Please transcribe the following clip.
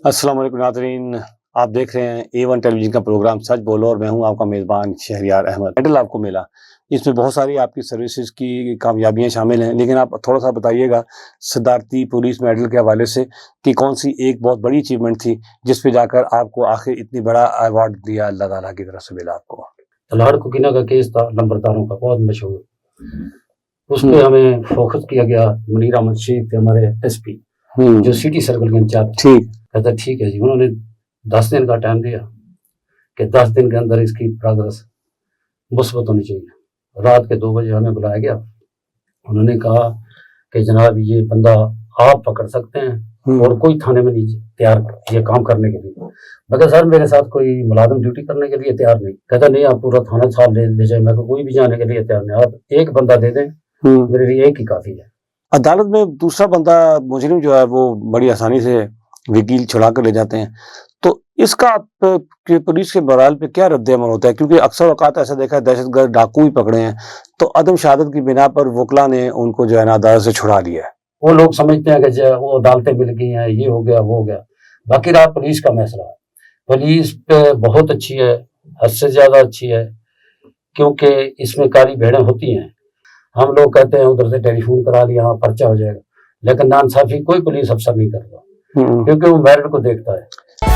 السلام علیکم ناظرین، آپ دیکھ رہے ہیں A1 ٹیلی ویژن کا پروگرام سچ بولو اور میں ہوں آپ کا میزبان شہریار احمد۔ میڈل آپ کو ملا، اس میں بہت ساری آپ کی سروسز کی کامیابیاں شامل ہیں، لیکن آپ تھوڑا سا بتائیے گا صدارتی پولیس میڈل کے حوالے سے کہ کون سی ایک بہت بڑی اچیومنٹ تھی جس پہ جا کر آپ کو آخر اتنی بڑا ایوارڈ دیا اللہ تعالیٰ کی طرف سے ملا آپ کو؟ تلاڑ کوکینا کا کیس تھا، نمبرداروں کا، بہت مشہور۔ اس پہ ہمیں فوکس کیا گیا۔ منیر احمد شیخ تھے ہمارے ایس پی، جو سٹی سرکل کے انچارج تھے۔ کہتا ٹھیک ہے جی، انہوں نے 10 دن کا ٹائم دیا کہ 10 دن کے اندر اس کی پروگرس مثبت ہونی چاہیے۔ رات کے 2 بجے ہمیں بلایا گیا، انہوں نے کہا کہ جناب یہ بندہ آپ پکڑ سکتے ہیں اور کوئی تھانے میں نہیں تیار یہ کام کرنے کے لیے۔ میں کہا سر میرے ساتھ کوئی ملازم ڈیوٹی کرنے کے لیے تیار نہیں۔ کہتا نہیں آپ پورا تھانہ صاحب لے جائیں۔ میں کہا کوئی بھی جانے کے لیے تیار نہیں، آپ ایک بندہ دے دیں، میرے لیے ایک ہی کافی ہے۔ عدالت میں دوسرا بندہ مجرم جو ہے وہ بڑی آسانی سے وکیل چھڑا کر لے جاتے ہیں، تو اس کا پولیس کے بہرحال پہ کیا رد عمل ہوتا ہے؟ کیونکہ اکثر اوقات ایسا دیکھا ہے دہشت گرد ڈاکو بھی پکڑے ہیں تو عدم شہادت کی بنا پر وکلا نے ان کو جو ہے نا عدالت سے چھڑا لیا ہے۔ وہ لوگ سمجھتے ہیں کہ وہ عدالتیں مل گئی ہیں، یہ ہو گیا وہ ہو گیا۔ باقی رہا پولیس کا مسئلہ، پولیس پہ بہت اچھی ہے، حد سے زیادہ اچھی ہے، کیونکہ اس میں کالی بھیڑیں ہوتی ہیں۔ ہم لوگ کہتے ہیں ادھر سے ٹیلی فون کرا لیا ہاں پرچہ ہو جائے گا، لیکن ناانصافی کوئی پولیس افسر نہیں کرتا، کیونکہ وہ میرٹ کو دیکھتا ہے۔